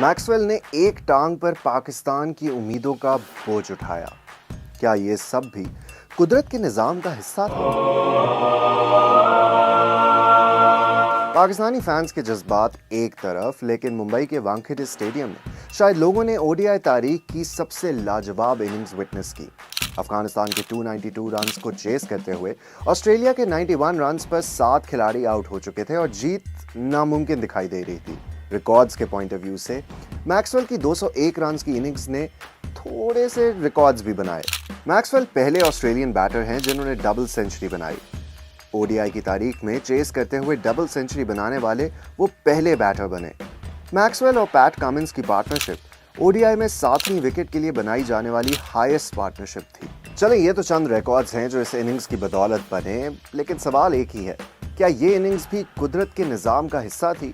Maxwell نے ایک ٹانگ پر پاکستان کی امیدوں کا بوجھ اٹھایا. کیا یہ سب بھی قدرت کے نظام کا حصہ تھا؟ پاکستانی فینس کے جذبات ایک طرف، لیکن ممبئی کے وانکھیڑے اسٹیڈیم میں شاید لوگوں نے او ڈی آئی تاریخ کی سب سے لاجواب اننگز وٹنس کی. افغانستان کے 292 رنز کو چیز کرتے ہوئے آسٹریلیا کے 91 رنز پر 7 کھلاڑی آؤٹ ہو چکے تھے اور جیت ناممکن دکھائی دے رہی تھی. ریکارڈز کے پوائنٹ آف ویو سے میکسویل کی 201 رنز کی اننگز نے تھوڑے سے ریکارڈز بھی بنائے. میکسویل پہلے آسٹریلین بیٹر ہیں جنہوں نے ڈبل سینچری بنائی. او ڈی آئی کی تاریخ میں چیز کرتے ہوئے ڈبل سینچری بنانے والے وہ پہلے بیٹر بنے. میکسویل اور پیٹ کامنز کی پارٹنرشپ او ڈی آئی میں 7ویں وکٹ کے لیے بنائی جانے والی ہائیسٹ پارٹنرشپ تھی. چلیں، یہ تو چند ریکارڈز ہیں جو اس اننگز کی بدولت بنے، لیکن سوال ایک ہی ہے، کیا یہ اننگز بھی قدرت کے نظام کا حصہ تھی؟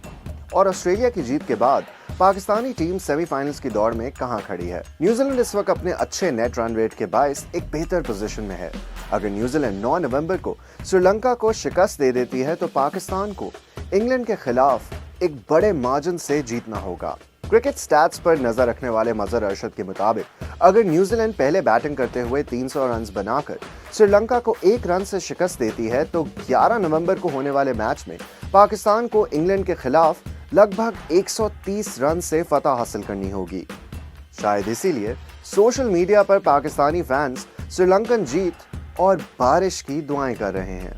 اور آسٹریلیا کی جیت کے بعد پاکستانی ٹیم سیمی فائنلز کی دوڑ میں کہاں کھڑی ہے؟ نیوزی لینڈ اس وقت اپنے اچھے نیٹ رن ریٹ کے باعث ایک بہتر پوزیشن میں ہے. اگر نیوزی لینڈ 9 نومبر کو سری لنکا کو شکست دے دیتی ہے تو پاکستان کو انگلینڈ کے خلاف ایک بڑے مارجن سے جیتنا ہوگا. کرکٹ سٹیٹس پر نظر رکھنے والے مظہر ارشد کے مطابق اگر نیوزی لینڈ پہلے بیٹنگ کرتے ہوئے 300 رنز بنا کر سری لنکا کو 1 رن سے شکست دیتی ہے تو 11 نومبر کو ہونے والے میچ میں پاکستان کو انگلینڈ کے خلاف لگ بھگ 130 رن سے فتح حاصل کرنی ہوگی. شاید اسی لیے سوشل میڈیا پر پاکستانی فینس سری لنکن جیت اور بارش کی دعائیں کر رہے ہیں.